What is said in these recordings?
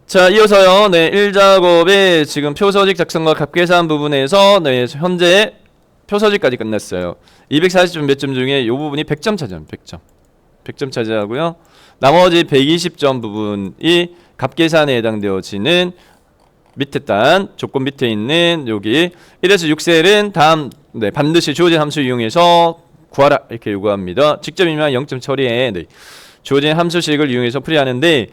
자, 이어서요. 네, 1작업의 지금 표서직 작성과 값계산 부분에서 네, 현재 표서직까지 끝났어요. 240점 몇 점 중에 이 부분이 100점 차지합니다. 100점. 100점 차지하고요. 나머지 120점 부분이 값계산에 해당되어지는 밑에 단 조건 밑에 있는 여기 1에서 6셀은 다음 네, 반드시 주어진 함수 이용해서 구하라 이렇게 요구합니다. 직접 입력한 0점 처리에 네, 주어진 함수식을 이용해서 풀이하는데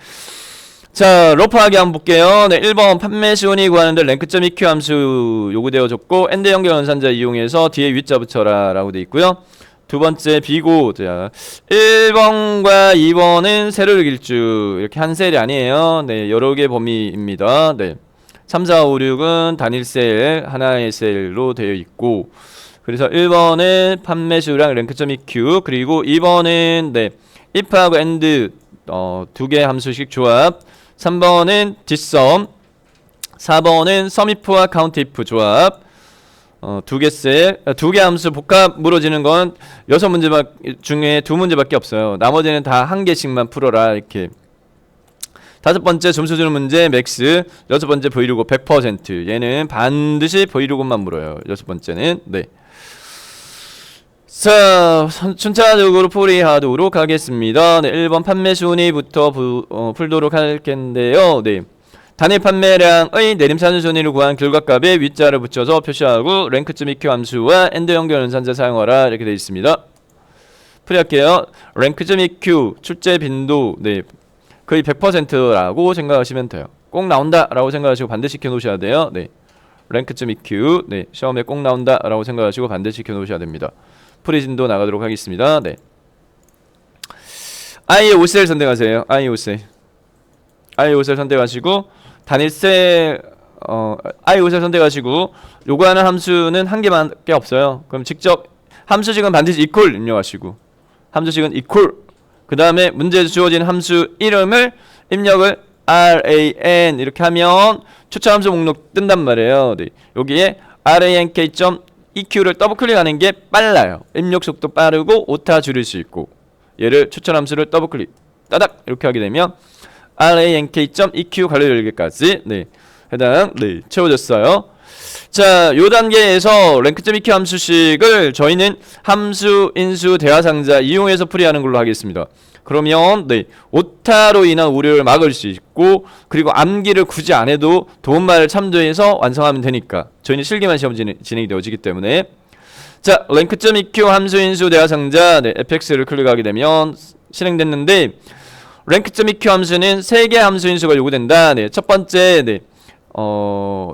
자, 러프하게 한번 볼게요. 네, 1번 판매 순위 구하는데 랭크.eq 함수 요구되어졌고 엔드 연결 연산자 이용해서 뒤에 위자 붙여라 라고 되어 있고요. 두 번째 비고 자 1번과 2번은 세로를 길쭉 이렇게 한 셀이 아니에요. 네, 여러 개 범위입니다. 네. 3, 4, 5, 6은 단일 셀 하나의 셀로 되어 있고 그래서 1번은 판매수랑 랭크.eq 그리고 2번은 네, if하고 and 두 개 함수식 조합 3번은 뒷섬 4번은 sumif와 countif 조합 두 개 셀, 두 개 함수 복합 물어지는 건 6문제 중에 2문제밖에 없어요. 나머지는 다 한 개씩만 풀어라 이렇게. 다섯 번째 점수 주는 문제 맥스. 여섯 번째 브이로그 100%. 얘는 반드시 브이로그만 물어요. 여섯 번째는 네. 자, 순차적으로 풀이하도록 하겠습니다. 네, 1번 판매 순위부터 풀도록 할 텐데요. 네. 단일 판매량의 내림차는 순위를 구한 결과값에 위자를 붙여서 표시하고 랭크.eq 함수와 엔드 연결 연산자 사용하라 이렇게 되어 있습니다. 풀이할게요. 랭크.eq 출제 빈도 네. 거의 100%라고 생각하시면 돼요. 꼭 나온다라고 생각하시고 반드시 켜놓으셔야 돼요. 네, 랭크.eq 네, 시험에 꼭 나온다라고 생각하시고 반드시 켜놓으셔야 됩니다. 프리진도 나가도록 하겠습니다. 네, i 5셀 선택하세요. i 5셀 선택하시고 단일셀 i 5셀 선택하시고 요구하는 함수는 한 개밖에 없어요. 그럼 직접 함수식은 반드시 equal 입력하시고 함수식은 equal 그 다음에 문제에서 주어진 함수 이름을 입력을 ran 이렇게 하면 추천 함수 목록 뜬단 말이에요. 네. 여기에 rank.eq를 더블 클릭하는 게 빨라요. 입력 속도 빠르고 오타 줄일 수 있고 얘를 추천 함수를 더블 클릭 따닥 이렇게 하게 되면 rank.eq 관리 열기까지 네. 해당 네. 채워졌어요. 자, 요 단계에서 랭크.eq 함수식을 저희는 함수, 인수, 대화상자 이용해서 풀이하는 걸로 하겠습니다. 그러면 네, 오타로 인한 오류를 막을 수 있고 그리고 암기를 굳이 안 해도 도움말을 참조해서 완성하면 되니까 저희는 실기만 시험 진행이 되어지기 때문에 자, 랭크.eq 함수, 인수, 대화상자 네, fx를 클릭하게 되면 실행됐는데 랭크.eq 함수는 3개 함수 인수가 요구된다. 네, 첫 번째 네,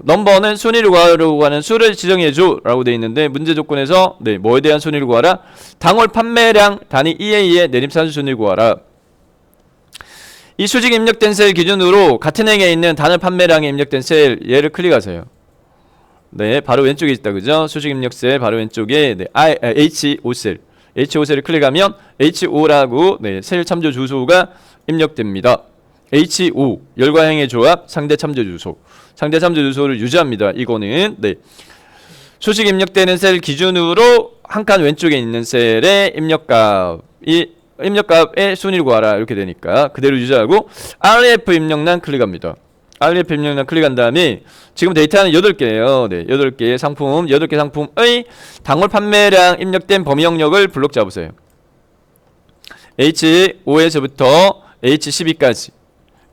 넘버는 순위를 구하려고 하는 수를 지정해줘 라고 되어 있는데 문제 조건에서 네, 뭐에 대한 순위를 구하라? 당월 판매량 단위 EA의 내림차수 순위를 구하라. 이 수직 입력된 셀 기준으로 같은 행에 있는 단월 판매량에 입력된 셀 얘를 클릭하세요. 네, 바로 왼쪽에 있다 그죠? 수직 입력 셀 바로 왼쪽에 네, H5셀 H5셀을 클릭하면 H5라고 네, 셀 참조 주소가 입력됩니다. H5 열과행의 조합 상대 참조 주소 상대 참조 주소를 유지합니다. 이거는 네. 수식 입력되는 셀 기준으로 한 칸 왼쪽에 있는 셀의 입력값의 순위를 구하라 이렇게 되니까 그대로 유지하고 RF 입력란 클릭합니다. RF 입력란 클릭한 다음에 지금 데이터는 8개예요. 네, 8개의 상품, 8개 상품의 당월 판매량 입력된 범위 영역을 블록 잡으세요. H5에서부터 H12까지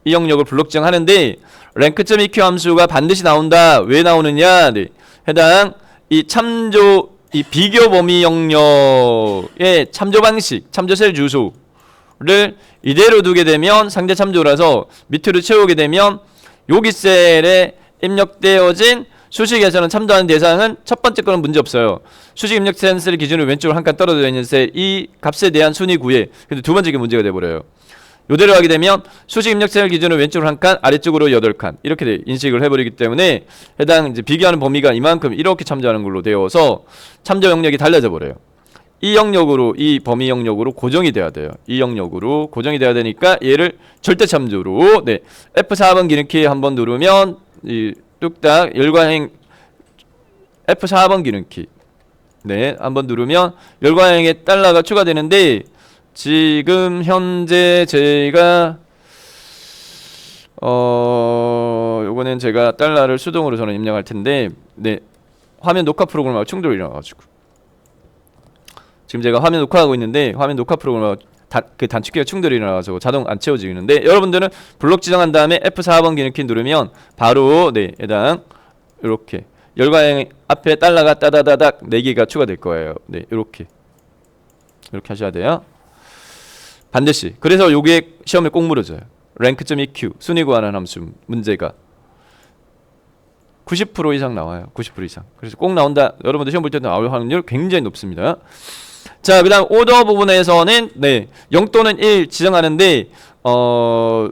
이 영역을 블록 지정하는데 랭크.eq 함수가 반드시 나온다. 왜 나오느냐? 네. 해당 이 참조 이 비교 범위 영역의 참조 방식, 참조 셀 주소를 이대로 두게 되면 상대 참조라서 밑으로 채우게 되면 여기 셀에 입력되어진 수식에서는 참조하는 대상은 첫 번째 거는 문제 없어요. 수식 입력된 셀 기준으로 왼쪽으로 한 칸 떨어져 있는 셀 이 값에 대한 순위 구해. 근데 두 번째 게 문제가 돼 버려요. 요대로 하게 되면 수식 입력 셀 기준으로 왼쪽으로 한 칸, 아래쪽으로 8칸 이렇게 인식을 해버리기 때문에 해당 이제 비교하는 범위가 이만큼 이렇게 참조하는 걸로 되어서 참조 영역이 달라져 버려요. 이 영역으로 이 범위 영역으로 고정이 돼야 돼요. 이 영역으로 고정이 돼야 되니까 얘를 절대 참조로 네 F4번 기능키 한번 누르면 이 뚝딱 열과행 F4번 기능키 네 한번 누르면 열과행에 달러가 추가되는데. 지금 현재 제가 요거는 제가 달러를 수동으로 저는 입력할 텐데, 네, 화면 녹화 프로그램하고 충돌이 일어나가지고 지금 제가 화면 녹화하고 있는데 화면 녹화 프로그램하고 그 단축키가 충돌이 일어나서 자동 안 채워지는데, 여러분들은 블록 지정한 다음에 F4번 기능키 누르면 바로 네 해당 이렇게 열과형 앞에 달러가 따다다닥 4개가 추가될 거예요. 네, 이렇게 하셔야 돼요. 반드시. 그래서 요게 시험에 꼭 물어져요. rank.eq 순위 구하는 함수 문제가 90% 이상 나와요. 90% 이상. 그래서 꼭 나온다. 여러분들 시험 볼 때 나올 확률 굉장히 높습니다. 자, 그다음 오더 부분에서는 네, 0 또는 1 지정하는데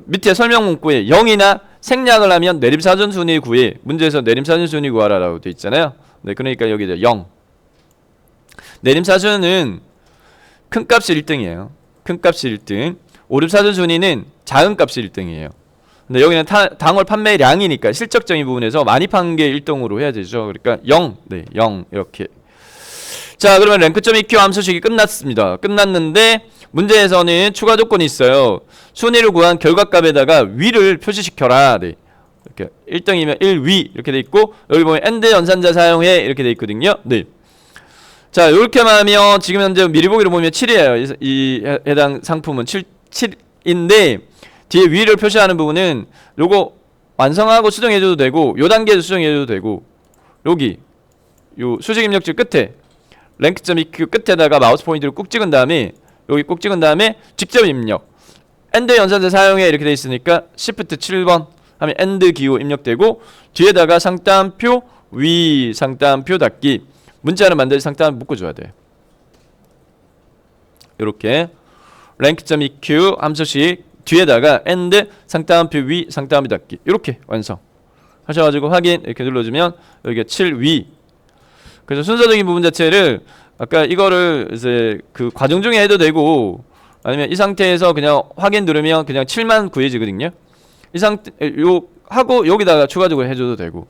밑에 설명 문구에 0이나 생략을 하면 내림사전 순위 구해. 문제에서 내림사전 순위 구하라라고 돼 있잖아요. 네, 그러니까 여기 이제 0. 내림사전은 큰 값이 1등이에요. 큰 값이 1등. 오름사전 순위는 작은 값이 1등이에요. 근데 여기는 당월 판매량이니까 실적적인 부분에서 많이 판 게 1등으로 해야 되죠. 그러니까 0, 네, 0 이렇게. 자, 그러면 rank.eq 함수식이 끝났습니다. 끝났는데 문제에서는 추가 조건이 있어요. 순위를 구한 결과값에다가 위를 표시시켜라. 네. 이렇게 1등이면 1위 이렇게 돼 있고, 여기 보면 end 연산자 사용해 이렇게 돼 있거든요. 네. 자, 이렇게만 하면 지금 현재 미리 보기로 보면 7이에요. 이 해당 상품은 7인데 뒤에 위를 표시하는 부분은 요거 완성하고 수정해줘도 되고, 요 단계에서 수정해줘도 되고, 여기 요 수직 입력줄 끝에 rank.eq 끝에다가 마우스 포인트를 꾹 찍은 다음에, 여기 꾹 찍은 다음에 직접 입력 end 연산자 사용해 이렇게 돼 있으니까 shift 7번 하면 end 기호 입력되고, 뒤에다가 상따옴표 위 상따옴표 닫기 문자를 만들지 상따옴 묶어줘야 돼요. 이렇게 rank.eq 함수식 뒤에다가 end 상따옴표 위 상따옴표 닫기 이렇게 완성 하셔가지고 확인 이렇게 눌러주면 여기가 7위. 그래서 순서적인 부분 자체를 아까 이거를 이제 그 과정 중에 해도 되고, 아니면 이 상태에서 그냥 확인 누르면 그냥 7만 구해지거든요. 이 상태 요 하고 여기다가 추가적으로 해줘도 되고,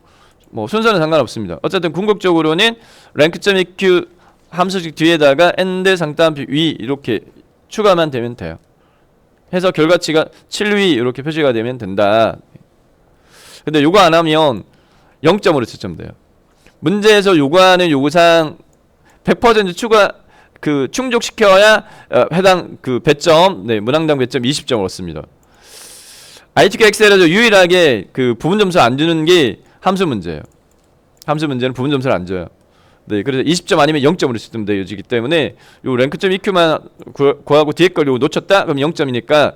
뭐 순서는 상관없습니다. 어쨌든 궁극적으로는 rank.eq 함수식 뒤에다가 end 상따옴표 위 이렇게 추가만 되면 돼요. 해서 결과치가 7위 이렇게 표시가 되면 된다. 근데 요거 안 하면 0점으로 채점돼요. 문제에서 요구하는 요구사항 100% 추가 그 충족시켜야 해당 그 배점, 네, 문항당 배점 20점을 얻습니다. ITK 엑셀에서 유일하게 그 부분 점수 안 주는 게 함수 문제예요. 함수 문제는 부분 점수를 안 줘요. 네, 그래서 20점 아니면 0점으로 채점되어지기 때문에 요 rank.eq만 구하고 뒤에 걸 요거 놓쳤다? 그럼 0점이니까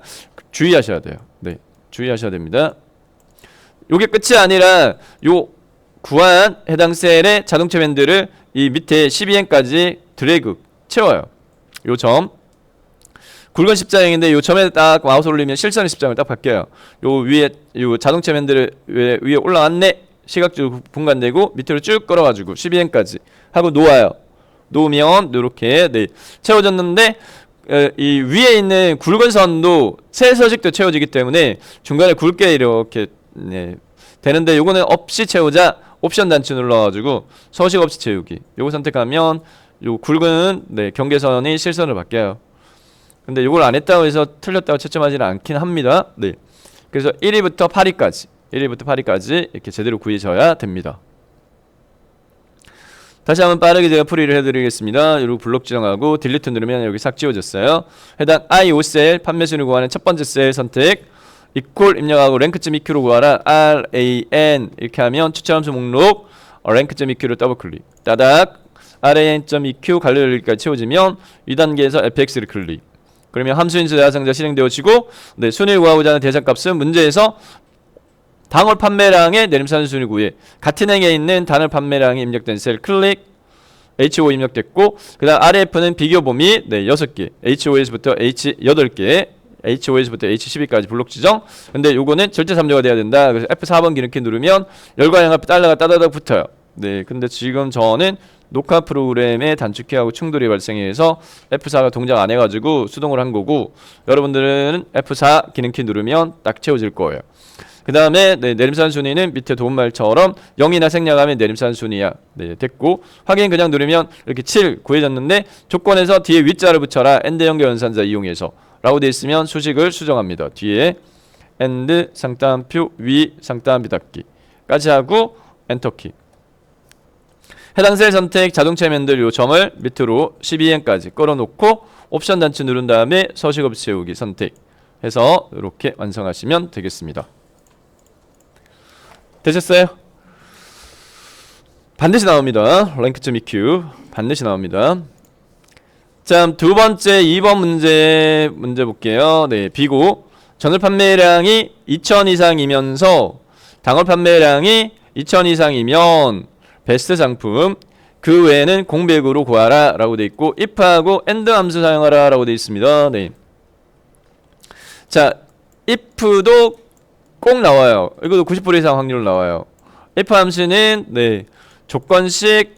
주의하셔야 돼요. 네, 주의하셔야 됩니다. 요게 끝이 아니라 요 구한 해당 셀의 자동차 밴드를 이 밑에 12행까지 드래그 채워요. 요 점 굵은 십자형인데 요 점에 딱 마우스 올리면 실선의 십자형을 딱 바뀌어요. 요 위에 요 자동차 밴드를 위에 올라왔네. 시각적으로 분간되고 밑으로 쭉 끌어가지고 12행까지 하고 놓아요. 놓으면 이렇게 네, 채워졌는데 이 위에 있는 굵은 선도 새 서식도 채워지기 때문에 중간에 굵게 이렇게 네, 되는데 요거는 없이 채우자 옵션 단추 눌러가지고 서식 없이 채우기 요거 선택하면 요 굵은 네, 경계선이 실선으로 바뀌어요. 근데 요걸 안 했다고 해서 틀렸다고 채점하지는 않긴 합니다. 네. 그래서 1위부터 8위까지 1위부터 8위까지 이렇게 제대로 구해져야 됩니다. 다시 한번 빠르게 제가 풀이를 해드리겠습니다. 요거 블록 지정하고 딜리트 누르면 여기 싹 지워졌어요. 해당 I5셀 판매순위 구하는 첫 번째 셀 선택 이퀄 입력하고 rank.eq로 구하라 RAN 이렇게 하면 추천함수 목록 rank.eq를 더블 클릭 따닥 RAN.eq 관리까지 채워지면 이 단계에서 fx를 클릭. 그러면 함수인수 대상자 실행되어지고 네, 순위를 구하고자 하는 대상값은 문제에서 당월 판매량의 내림사전 순위 구해 같은 행에 있는 단월 판매량이 입력된 셀 클릭 HO 입력됐고, 그 다음 RF는 비교 범위 네, 6개 HO에서부터 H 8개 HO에서부터 H12까지 블록 지정. 근데 요거는 절대 참조가 돼야 된다. 그래서 F4번 기능키 누르면 열과형 앞에 달러가 따다닥 붙어요. 네, 근데 지금 저는 녹화 프로그램의 단축키하고 충돌이 발생해서 F4가 동작 안 해가지고 수동으로 한 거고, 여러분들은 F4 기능키 누르면 딱 채워질 거예요. 그 다음에 네, 내림사전 순위는 밑에 도움말처럼 0이나 생략하면 내림사전 순위야. 네, 됐고 확인 그냥 누르면 이렇게 7 구해졌는데 조건에서 뒤에 위자를 붙여라 end 연결 연산자 이용해서 라고 되어 있으면 수식을 수정합니다. 뒤에 end 상따옴표 위 상따옴표 닫기 까지 하고 엔터키. 해당 셀 선택 자동차 면들 요 점을 밑으로 12행까지 끌어놓고 옵션 단추 누른 다음에 서식업 채우기 선택해서 이렇게 완성하시면 되겠습니다. 되셨어요? 반드시 나옵니다. rank.eq 반드시 나옵니다. 자, 두 번째 2번 문제 볼게요. 네, 비고 전월 판매량이 2000 이상이면서 당월 판매량이 2000 이상이면 베스트 상품, 그 외에는 공백으로 구하라 라고 되어 있고 if하고 and 함수 사용하라 라고 되어 있습니다. 네. 자, if도 꼭 나와요. 이것도 90% 이상 확률로 나와요. if 함수는 네, 조건식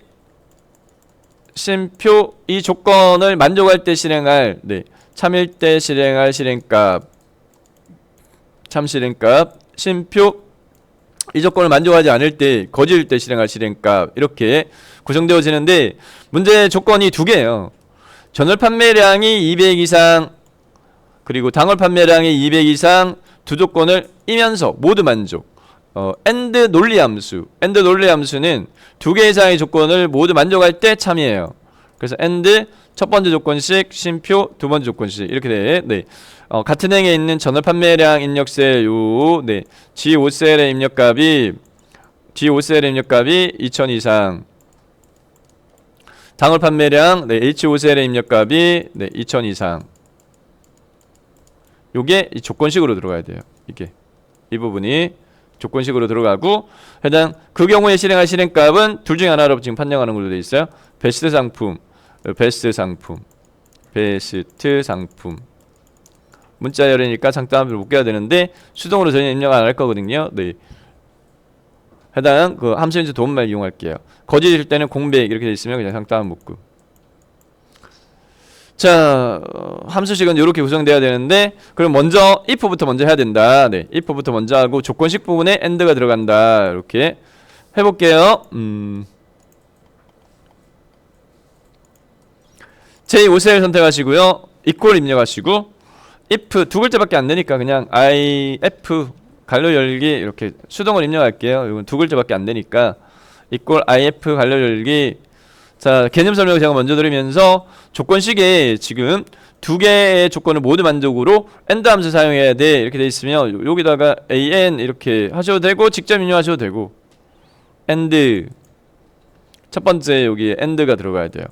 쉼표 이 조건을 만족할 때 실행할 네, 참일 때 실행할 실행값, 참 실행값, 쉼표 이 조건을 만족하지 않을 때 거짓일 때 실행할 실행값 이렇게 구성되어지는데 문제 조건이 두 개예요. 전월 판매량이 200 이상 그리고 당월 판매량이 200 이상 두 조건을 이면서 모두 만족. and 논리 함수. and 논리 함수는 두 개 이상의 조건을 모두 만족할 때 참이에요. 그래서 and 첫 번째 조건식 쉼표 두 번째 조건식 이렇게 돼. 네. 같은 행에 있는 전월 판매량 입력셀 요 네. G5셀의 입력값이 2000 이상. 당월 판매량 네. H5셀의 입력값이 네. 2000 이상. 요게 이 조건식으로 들어가야 돼요. 이게 이 부분이 조건식으로 들어가고 해당 그 경우에 실행할 실행값은 둘 중에 하나로 지금 판정하는 걸로 되어 있어요. 베스트 상품. 문자열이니까 장단합을 못 깨야 되는데 수동으로 전혀 입력 안 할 거거든요. 네. 해당 그 함수인지 도움말 이용할게요. 거짓일 때는 공백 이렇게 돼 있으면 그냥 장단합 묶음. 자, 함수식은 이렇게 구성돼야 되는데 그럼 먼저 if부터 먼저 해야 된다. 네, if부터 먼저 하고 조건식 부분에 and가 들어간다. 이렇게 해볼게요. 제5셀 선택하시고요. equal 입력하시고 if 두 글자밖에 안 되니까 그냥 if 갈로 열기 이렇게 수동으로 입력할게요. 이건 두 글자밖에 안 되니까 equal if 갈로 열기. 자, 개념 설명을 제가 먼저 드리면서 조건식에 지금 두 개의 조건을 모두 만족으로 and 함수 사용해야 돼 이렇게 돼 있으면 여기다가 an 이렇게 하셔도 되고 직접 입력하셔도 되고 and 첫 번째 여기에 and가 들어가야 돼요.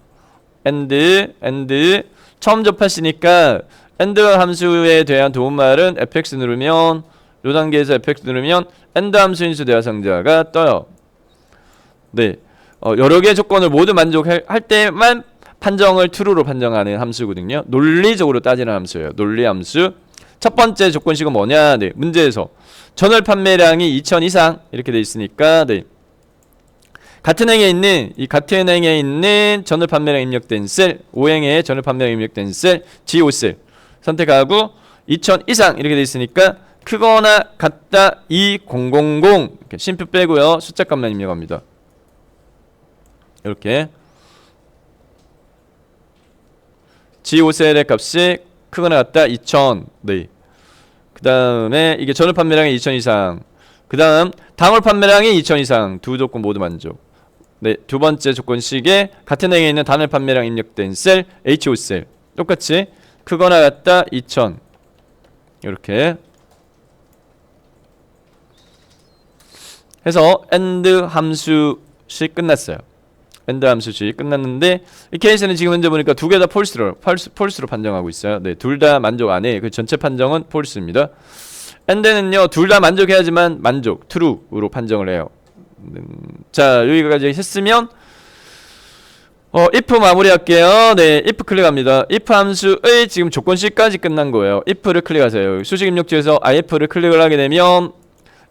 and 처음 접하시니까 and 함수에 대한 도움말은 fx 누르면 요 단계에서 fx 누르면 and 함수인수 대화상자가 떠요. 네. 여러 개의 조건을 모두 만족할 때만 판정을 true로 판정하는 함수거든요. 논리적으로 따지는 함수예요. 논리 함수. 첫 번째 조건식은 뭐냐? 네, 문제에서 전월 판매량이 2000 이상 이렇게 돼 있으니까 네. 같은 행에 있는 전월 판매량 입력된 셀, 5행에 전월 판매량 입력된 셀, G5셀 선택하고 2000 이상 이렇게 돼 있으니까 크거나 같다 2000 이렇게 쉼표 빼고요. 숫자 값만 입력합니다. 이렇게 G5셀의 값이 크거나 같다 2000. 네. 그 다음에 이게 전월 판매량이 2000 이상. 그 다음 당월 판매량이 2000 이상. 두 조건 모두 만족. 네. 두 번째 조건식에 같은 행에 있는 단월 판매량 입력된 셀 H5셀 똑같이 크거나 같다 2000. 이렇게 해서 and 함수식 끝났어요. and 함수식 끝났는데 이 케이스는 지금 현재 보니까 두 개 다 폴스로 판정하고 있어요. 네, 둘 다 만족 안 해. 그 전체 판정은 폴스입니다. and는요 둘 다 만족해야지만 만족 true로 판정을 해요. 자, 여기까지 했으면 if 마무리할게요. 네, if 클릭합니다. if 함수의 지금 조건식까지 끝난 거예요. if를 클릭하세요. 수식 입력지에서 if를 클릭을 하게 되면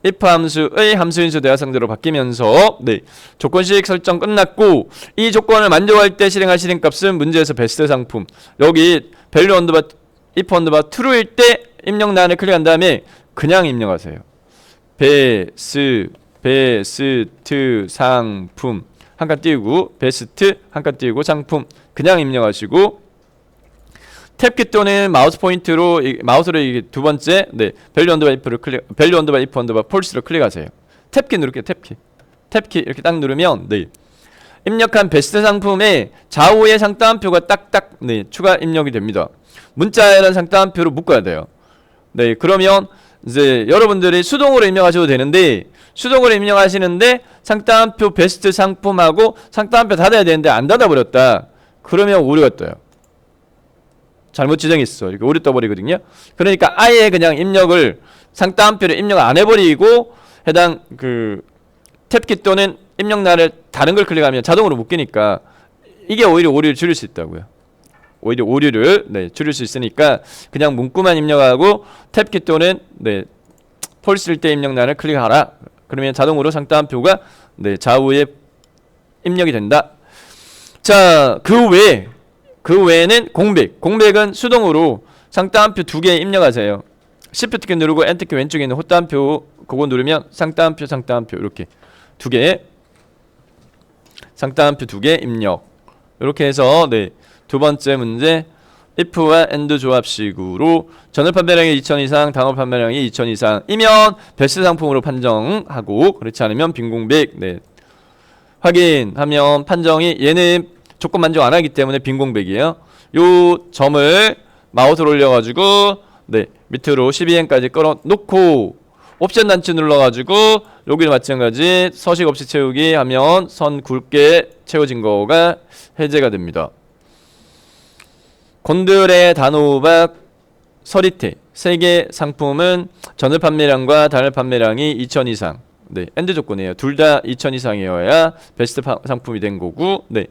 if 함수의 함수인수 대화상자로 바뀌면서 네, 조건식 설정 끝났고 이 조건을 만족할 때 실행할 실행값은 문제에서 베스트 상품 여기 value 언더바 if 언더바 true일 때 입력란을 클릭한 다음에 그냥 입력하세요. 베스트 상품 한 칸 띄우고 베스트 한 칸 띄우고 상품 그냥 입력하시고 탭키 또는 마우스 포인트로 마우스로 이게 두 번째 네 value 언더바 if를 클릭 value 언더바 if 언더바 false로 클릭하세요. 탭키 누를게요. 탭키 이렇게 딱 누르면 네. 입력한 베스트 상품에 좌우에 상따옴표가 딱딱 네, 추가 입력이 됩니다. 문자에는 상따옴표로 묶어야 돼요. 네, 그러면 이제 여러분들이 수동으로 입력하셔도 되는데 수동으로 입력하시는데 상따옴표 베스트 상품하고 상따옴표 닫아야 되는데 안 닫아버렸다. 그러면 오류가 떠요. 잘못 지정했어. 이렇게 오류 떠버리거든요. 그러니까 아예 그냥 입력을 상따옴표를 입력 안 해버리고 해당 그 탭키 또는 입력란을 다른 걸 클릭하면 자동으로 묶이니까 이게 오히려 오류를 줄일 수 있다고요. 오히려 오류를 네, 줄일 수 있으니까 그냥 문구만 입력하고 탭키 또는 네, 폴스일 때 입력란을 클릭하라. 그러면 자동으로 상따옴표가 네, 좌우에 입력이 된다. 자, 그 외에는 공백은 수동으로 상따옴표 2개 입력하세요. Shift 키 누르고 Enter 키 왼쪽에 있는 헛따옴표 그거 누르면 상따옴표 이렇게 2개 상따옴표 2개 입력. 이렇게 해서 네, 두 번째 문제 if와 and 조합식으로 전월 판매량이 2천 이상, 당월 판매량이 2천 이상이면 베스트 상품으로 판정하고 그렇지 않으면 빈 공백 네. 확인하면 판정이 얘는 조건 만족 안 하기 때문에 빈 공백이에요. 요 점을 마우스로 올려가지고 네 밑으로 12행까지 끌어놓고 옵션 단추 눌러가지고 여기도 마찬가지 서식 없이 채우기 하면 선 굵게 채워진 거가 해제가 됩니다. 곤드레 단호박 서리태 3개 상품은 전월 판매량과 단월 판매량이 2천 이상 네 엔드 조건이에요. 둘 다 2천 이상이어야 베스트 상품이 된 거고 네.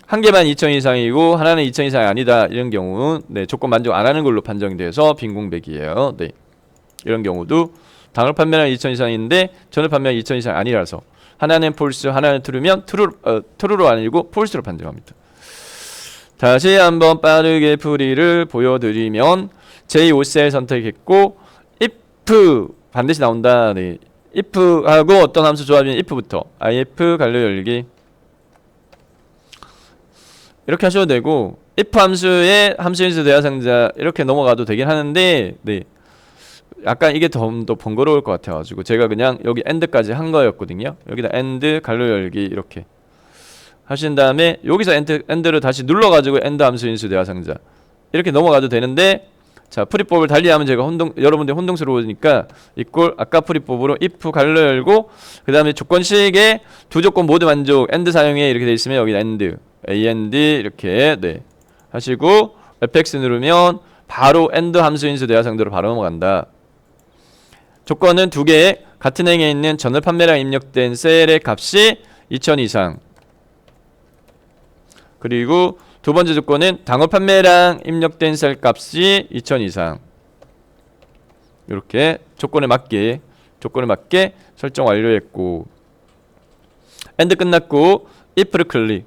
한 개만 2천 이상이고 하나는 2천 이상이 아니다 이런 경우는 네, 조건 만족 안 하는 걸로 판정이 돼서 빈 공백이에요. 네. 이런 경우도 당월 판매량 2천 이상인데 전월 판매량 2천 이상 아니라서 하나는 폴스 하나는 트루면 트루로 아니고 폴스로 판정합니다. 다시 한번 빠르게 풀이를 보여드리면 제5셀 선택했고 if 반드시 나온다. 네. if하고 어떤 함수 조합이면 if부터 if 갈려 열기 이렇게 하셔도 되고 if 함수에 함수인수 대화상자 이렇게 넘어가도 되긴 하는데 네. 약간 이게 더 번거로울 것 같아가지고 제가 그냥 여기 end까지 한 거였거든요. 여기다 end 갈려 열기 이렇게 하신 다음에 여기서 end를 다시 눌러가지고 end 함수인수 대화상자 이렇게 넘어가도 되는데 자 풀이법을 달리하면 제가 여러분들 혼동스러우니까 이꼴 아까 풀이법으로 if 갈려 열고 그 다음에 조건식에 두 조건 모두 만족 end 사용해 이렇게 돼 있으면 여기 and 이렇게 네 하시고 fx 누르면 바로 end 함수인수 대화상자로 바로 넘어간다. 조건은 2개 같은 행에 있는 전월 판매량 입력된 셀의 값이 2천 이상 그리고 두 번째 조건은 당월 판매량 입력된 셀 값이 2천 이상 이렇게 조건에 맞게 설정 완료했고 end 끝났고 if를 클릭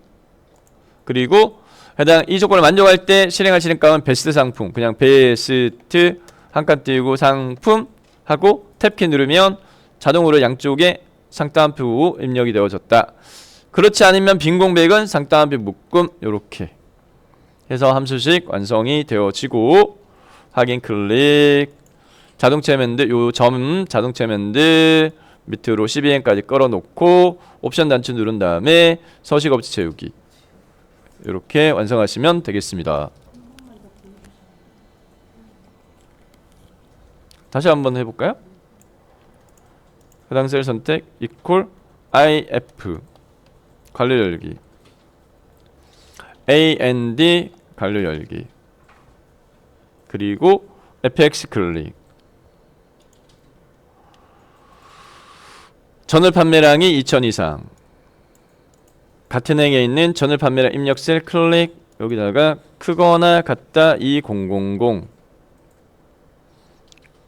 그리고 해당 이 조건을 만족할 때 실행할 실행값은 베스트 상품 그냥 베스트 한 칸 띄우고 상품 하고 탭키 누르면 자동으로 양쪽에 상따옴표 입력이 되어졌다. 그렇지 않으면 빈 공백은 상따옴표 묶음 요렇게 해서 함수식 완성이 되어지고 확인 클릭 자동차 멘드 요 점 자동차 멘드 밑으로 12행까지 끌어놓고 옵션 단추 누른 다음에 서식 없이 채우기 이렇게 완성하시면 되겠습니다. 다시 한번 해볼까요? 해당 셀 선택 equal if 관료 열기 and 관료 열기 그리고 fx 클릭 전월 판매량이 2천 이상 같은 행에 있는 전월 판매량 입력 셀 클릭 여기다가 크거나 같다 2000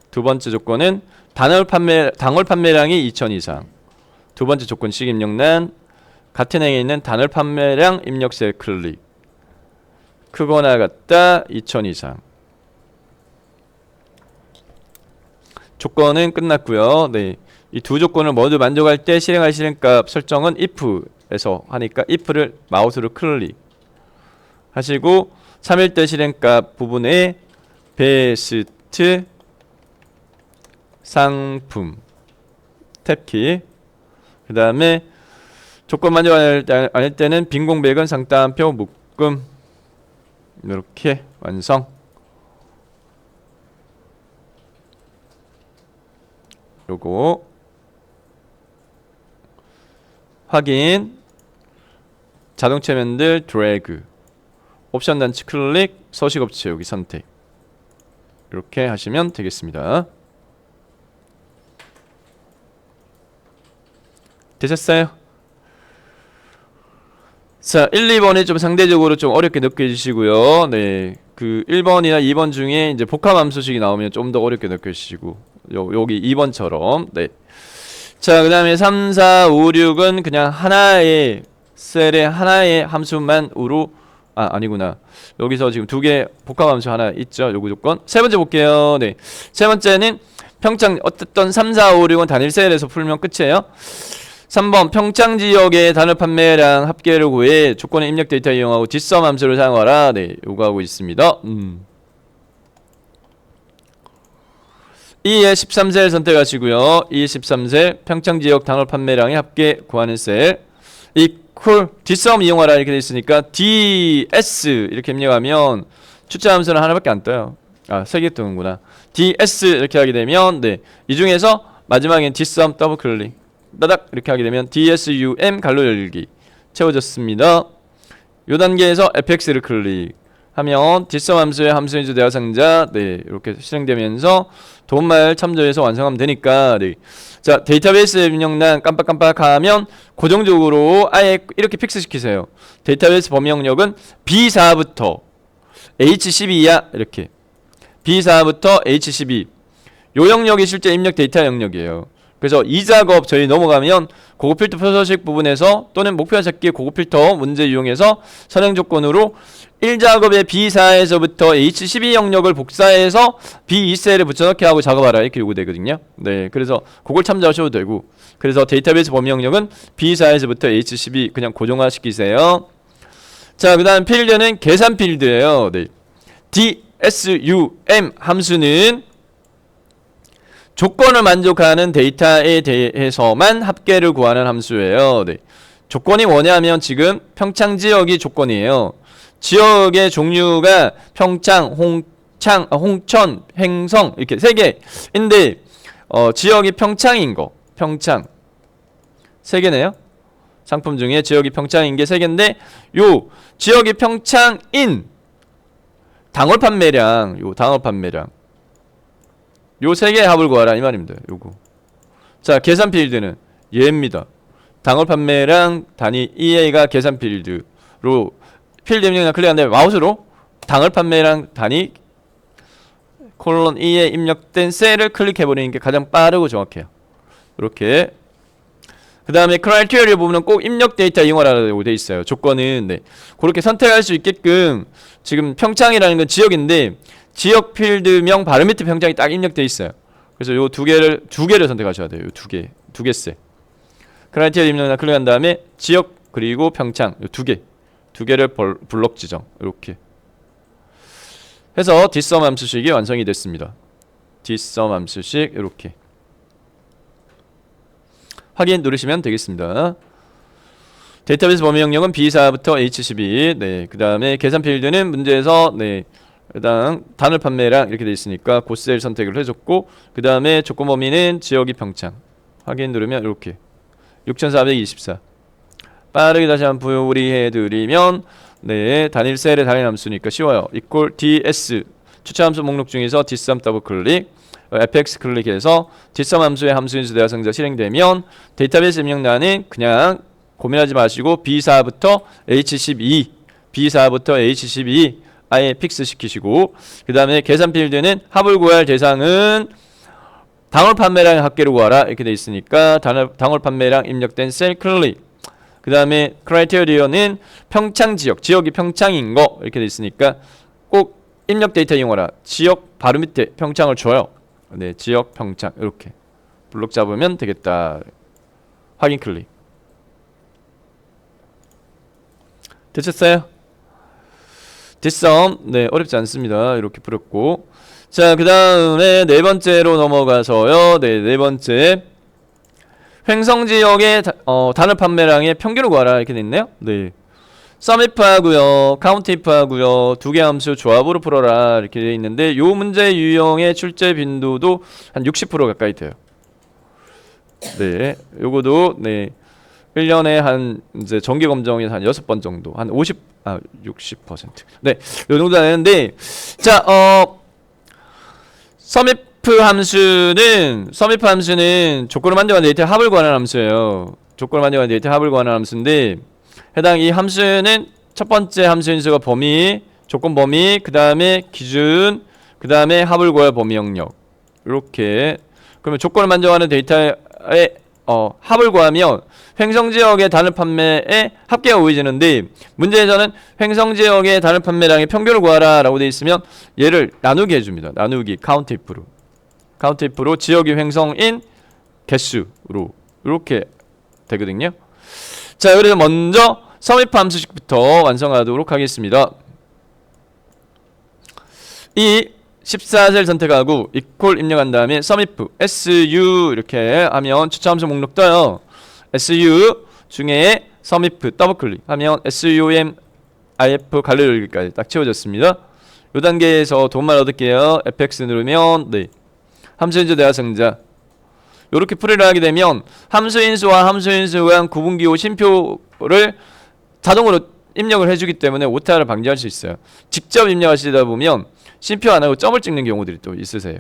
두 번째 조건은 당월 판매량이 2천 이상 두 번째 조건식 입력란 같은 행에 있는 단월 판매량 입력 셀 클릭 크거나 같다 2천 이상 조건은 끝났고요. 네, 이 두 조건을 모두 만족할 때 실행할 실행값 설정은 if에서 하니까 if를 마우스로 클릭 하시고 3일 실행값 부분에 베스트 상품 탭키. 그 다음에 조건 만족 안할 때는 빈 공백은 상따옴표 묶음. 이렇게 완성. 요거 확인. 자동 체면들 드래그. 옵션 단치 클릭. 서식 업체 여기 선택. 이렇게 하시면 되겠습니다. 되셨어요? 자, 1, 2번이 좀 상대적으로 좀 어렵게 느껴지시고요. 네, 그 1번이나 2번 중에 이제 복합함수식이 나오면 좀 더 어렵게 느껴지시고 여기 2번처럼. 네. 자, 그 다음에 3, 4, 5, 6은 그냥 하나의 셀에 하나의 함수만으로 아니구나. 여기서 지금 두 개 복합함수 하나 있죠. 요구 조건. 세 번째 볼게요. 네. 세 번째는 평창 어쨌든 3, 4, 5, 6은 단일 셀에서 풀면 끝이에요. 3번 평창 지역의 단일 판매량 합계를 구해 조건의 입력 데이터 이용하고 뒷섬 함수를 사용하라. 네, 요구하고 있습니다. 2의 13셀 선택하시고요. 2의 13셀 평창 지역 단월 판매량의 합계 구하는 셀 이퀄 뒷섬 이용하라 이렇게 돼 있으니까 ds 이렇게 입력하면 추천 함수는 하나밖에 안 떠요. 세 개 뜨는구나. ds 이렇게 하게 되면 네, 이 중에서 마지막엔 뒷섬 더블 클릭 따닥 이렇게 하게 되면 dsum 갈로 열기 채워졌습니다. 요 단계에서 fx를 클릭하면 뒷섬 함수의 함수인수 대화상자 네, 이렇게 실행되면서 도움말 참조해서 완성하면 되니까 네. 자, 데이터베이스 입력란 깜빡깜빡하면 고정적으로 아예 이렇게 픽스 시키세요. 데이터베이스 범위 영역은 B4부터 H12야 이렇게 B4부터 H12 요 영역이 실제 입력 데이터 영역이에요. 그래서 이 작업 저희 넘어가면 고급 필터 표서식 부분에서 또는 목표 찾기 고급 필터 문제 이용해서 선행 조건으로 1작업의 B4에서부터 H12 영역을 복사해서 B2셀에 붙여넣기 하고 작업하라 이렇게 요구되거든요. 네, 그래서 그걸 참조하셔도 되고 그래서 데이터베이스 범위 영역은 B4에서부터 H12 그냥 고정화 시키세요. 자, 그 다음 필드는 계산 필드예요. 네. DSUM 함수는 조건을 만족하는 데이터에 대해서만 합계를 구하는 함수예요. 네. 조건이 뭐냐면 지금 평창 지역이 조건이에요. 지역의 종류가 평창, 홍천, 횡성 이렇게 세 개인데 지역이 평창인 거, 평창 세 개네요. 상품 중에 지역이 평창인 게 세 개인데 요 지역이 평창인 당월 판매량, 요 당월 판매량 요 세 개의 합을 구하라 이 말입니다. 요거. 자, 계산 필드는 얘입니다. 당월 판매량 단위 EA가 계산 필드로 필드 입력이나 클릭한 다음에 마우스로 당월 판매량 단위 콜론 2에 입력된 셀을 클릭해버리는 게 가장 빠르고 정확해요. 이렇게. 그 다음에 크라이테리어 부분은 꼭 입력 데이터 이용하라고 되어 있어요. 조건은 네. 그렇게 선택할 수 있게끔 지금 평창이라는 건 지역인데 지역 필드명 바로 밑에 평창이 딱 입력되어 있어요. 그래서 요 두 개를 선택하셔야 돼요. 요 두 개 셀. 크라이테리어 입력이나 클릭한 다음에 지역 그리고 평창 요 두 개를 블록 지정 이렇게 해서 뒷섬 함수식이 완성이 됐습니다. 뒷섬 함수식 이렇게 확인 누르시면 되겠습니다. 데이터베이스 범위 영역은 B4부터 H12 네, 그 다음에 계산 필드는 문제에서 네, 그다음 단월 판매량 이렇게 돼 있으니까 고셀 선택을 해줬고 그 다음에 조건 범위는 지역이 평창 확인 누르면 이렇게 6424 빠르게 다시 한번 분리해드리면 네, 단일 셀의 단일 함수니까 쉬워요. equal ds 추천함수 목록 중에서 dsum 더블 클릭 fx 클릭해서 dsum 함수의 함수인수 대화상자 실행되면 데이터베이스 입력란은 그냥 고민하지 마시고 B4부터 H12 아예 픽스 시키시고 그 다음에 계산 필드는 합을 구할 대상은 당월 판매량 합계로 구하라 이렇게 돼 있으니까 당월 판매량 입력된 셀 클릭 그 다음에 크라이테리어는 평창 지역이 평창인 거 이렇게 돼 있으니까 꼭 입력 데이터 이용하라. 지역 바로 밑에 평창을 줘요. 네, 지역 평창 이렇게 블록 잡으면 되겠다. 확인 클릭. 되셨어요? 뒷섬 네, 어렵지 않습니다. 이렇게 풀었고 자, 그 다음에 네 번째로 넘어가서요. 네 번째 횡성 지역의 단월 판매량의 평균을 구하라 이렇게 돼 있네요. 네. 썸이프 하고요, 카운트이프 하고요, 두 개 함수 조합으로 풀어라 이렇게 돼 있는데 요 문제 유형의 출제 빈도도 한 60% 가까이 돼요. 네, 요거도 네 1년에 한 이제 정기 검정이 한 6번 정도, 한 60%. 네, 요 정도 되는데 자, 썸이프 함수는 조건을 만족한 데이터의 합을 구하는 함수예요. 조건을 만족한 데이터의 합을 구하는 함수인데 해당 이 함수는 첫 번째 함수 인수가 범위, 조건 범위, 그 다음에 기준, 그 다음에 합을 구할 범위 영역. 이렇게. 그러면 조건을 만족하는 데이터의 합을 구하면 횡성 지역의 단월 판매의 합계가 보여지는데 문제에서는 횡성 지역의 단월 판매량의 평균을 구하라 라고 되어 있으면 얘를 나누기 해줍니다. 나누기 카운트이프로 지역이 횡성인 개수로 이렇게 되거든요. 자, 그래서 먼저 썸이프 함수식부터 완성하도록 하겠습니다. 이 14셀 선택하고 equal 입력한 다음에 썸이프 su 이렇게 하면 추천함수 목록 떠요. su 중에 썸이프 더블클릭 하면 sum if 갈래로 여기까지 딱 채워졌습니다. 요 단계에서 돈만 얻을게요. fx 누르면 네 함수인수 대화성자 요렇게 풀이를 하게 되면 함수인수와 함수인수에 의한 구분기호 심표를 자동으로 입력을 해주기 때문에 오타를 방지할 수 있어요. 직접 입력하시다 보면 심표 안 하고 점을 찍는 경우들이 또 있으세요.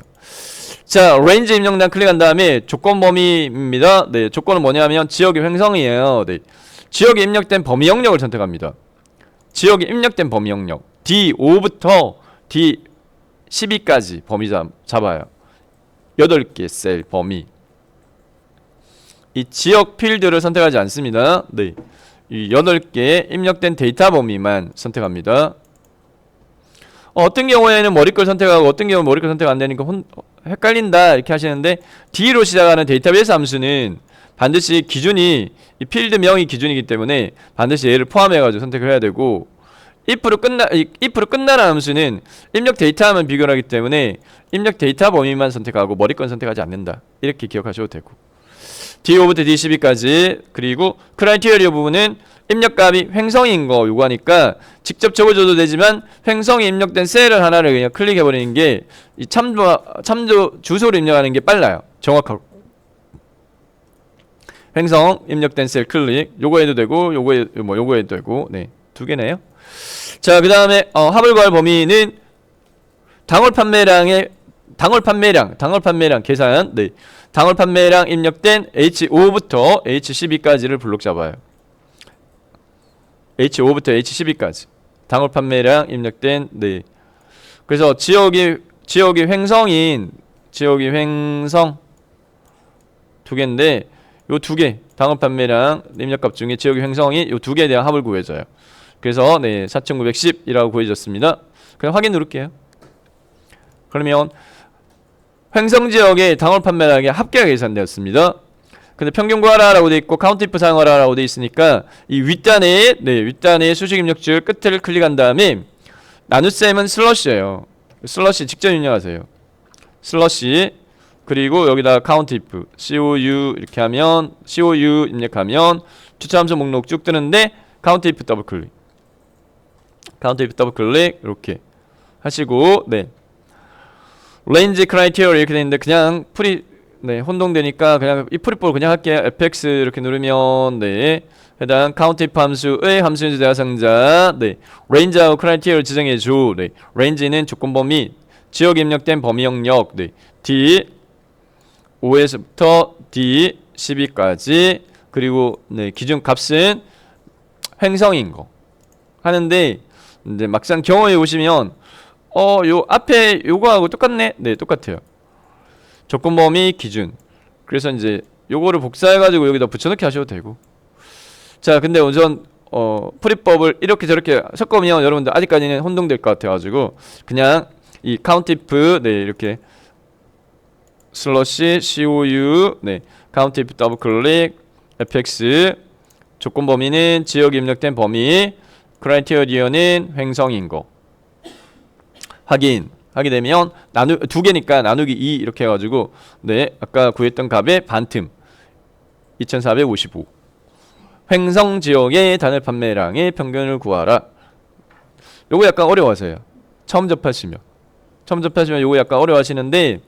자, 레인지 입력단 클릭한 다음에 조건 범위입니다. 네, 조건은 뭐냐면 지역의 횡성이에요. 네, 지역에 입력된 범위 영역을 선택합니다. 지역에 입력된 범위 영역 D5부터 D12까지 범위 잡아요. 8개 셀 범위. 이 지역 필드를 선택하지 않습니다. 네, 이 8개 입력된 데이터 범위만 선택합니다. 어떤 경우에는 머리 걸 선택하고 어떤 경우는 머리 걸 선택 안 되니까 헷갈린다 이렇게 하시는데 D로 시작하는 데이터베이스 함수는 반드시 기준이 이 필드명이 기준이기 때문에 반드시 얘를 포함해 가지고 선택을 해야 되고 if로 끝나는 함수는 입력 데이터만 비교를 하기 때문에 입력 데이터 범위만 선택하고 머리 건 선택하지 않는다 이렇게 기억하셔도 되고 D5부터 D12까지 그리고 크라이테리어 부분은 입력값이 횡성인 거 요구하니까 직접 적어줘도 되지만 횡성이 입력된 셀을 하나를 그냥 클릭해버리는 게 이 참조 주소를 입력하는 게 빨라요. 정확하고. 횡성 입력된 셀 클릭 요거 해도 되고 요거 해도 되고 네, 두 개네요. 자, 그 다음에 합을 구할 범위는 당월 판매량 계산 네. 당월 판매량 입력된 H5부터 H12까지를 블록 잡아요. H5부터 H12까지 당월 판매량 입력된 네. 그래서 지역이 횡성 두 개인데 요 두 개 당월 판매량 입력값 중에 지역이 횡성이 요 두 개에 대한 합을 구해줘요. 그래서 네 4910이라고 구해졌습니다. 그냥 확인 누를게요. 그러면 횡성 지역의 당월 판매량의 합계가 계산되었습니다. 근데 평균 구하라라고 돼 있고 카운트이프 사용하라라고 돼 있으니까 이 윗단의 수식 입력줄 끝을 클릭한 다음에 나눗셈은 슬러시예요. 슬러시 직접 입력하세요. 슬러시 그리고 여기다 카운트이프 COU 이렇게 하면 COU 입력하면 추천함수 목록 쭉 뜨는데 카운트이프 더블클릭 이렇게 하시고 네 레인지 크라이테리어 이렇게 되는데 그냥 풀이 네 혼동되니까 그냥 이 프리볼 그냥 할게요. fx 이렇게 누르면 네 해당 카운트이프 함수의 함수인수 대화상자 네 레인지하고 크라이테리어를 지정해줘. 네 레인지는 조건 범위 지역 입력된 범위 영역 네 D5에서부터 D12까지 그리고 네 기준 값은 횡성인 거 하는데 이제 막상 경험해 보시면 요 앞에 요거하고 똑같네? 네, 똑같아요. 조건 범위 기준. 그래서 이제 요거를 복사해가지고 여기다 붙여넣기 하셔도 되고. 자, 근데 우선 풀이법을 이렇게 저렇게 섞으면 여러분들 아직까지는 혼동될 것 같아가지고 그냥 이 카운트이프 네 이렇게 슬러시 COU 네 카운트이프 더블클릭 fx 조건 범위는 지역 입력된 범위 크라이테리어는 횡성인 거 확인하게 되면 두 개니까 나누기 2 이렇게 해가지고 네 아까 구했던 값의 반틈 2455. 횡성 지역의 단일 판매량의 평균을 구하라. 요거 약간 어려워서요. 처음 접하시면 요거 약간 어려워하시는데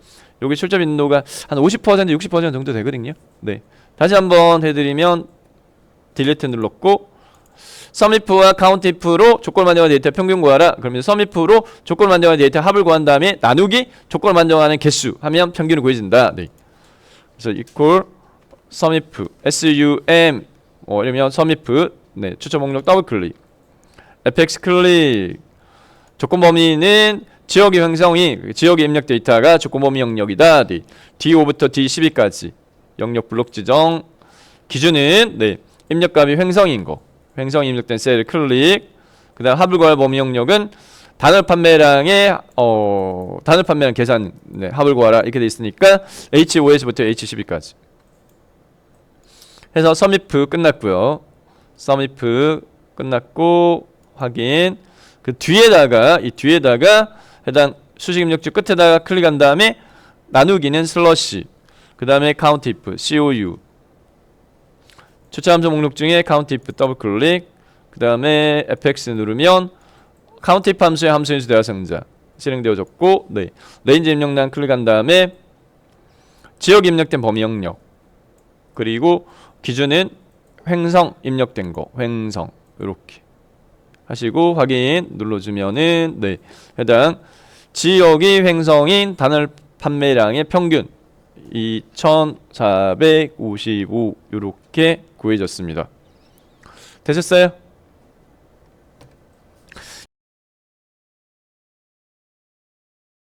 여기 출제 빈도가 한 50% 60% 정도 되거든요. 네. 다시 한번 해드리면 딜리트 눌렀고 썸이프와 카운트이프로 조건 만정한 데이터 평균 구하라. 그러면 썸이프로 조건 만정한 데이터 합을 구한 다음에 나누기 조건 만정하는 개수 하면 평균을 구해진다. 네. 그래서 equal 썸이프 sum 이러면 썸이프 네 추천 목록 더블 클릭 fx 클릭 조건 범위는 지역의 횡성이 지역의 입력 데이터가 조건 범위 영역이다. 네. D5부터 D12까지 영역 블록 지정 기준은 네 입력값이 횡성인 거 횡성이 입력된 셀을 클릭 그 다음 합을 구할 범위 영역은 단월 판매량의 단월 판매량 계산 네, 합을 구하라 이렇게 돼 있으니까 H5에서부터 H12까지 해서 썸이프 끝났고요. 썸이프 끝났고 확인 그 뒤에다가 이 뒤에다가 해당 수식 입력주 끝에다가 클릭한 다음에 나누기는 슬러시 그 다음에 카운트이프 COU 추천 함수 목록 중에 카운트이프 더블 클릭 그 다음에 fx 누르면 카운트이프 함수의 함수인수 대화성자 실행되어졌고 네 레인지 입력란 클릭한 다음에 지역 입력된 범위 영역 그리고 기준은 횡성 입력된 거 횡성 이렇게 하시고 확인 눌러주면은 네 해당 지역이 횡성인 단월 판매량의 평균 2455 이렇게 구해졌습니다. 되셨어요?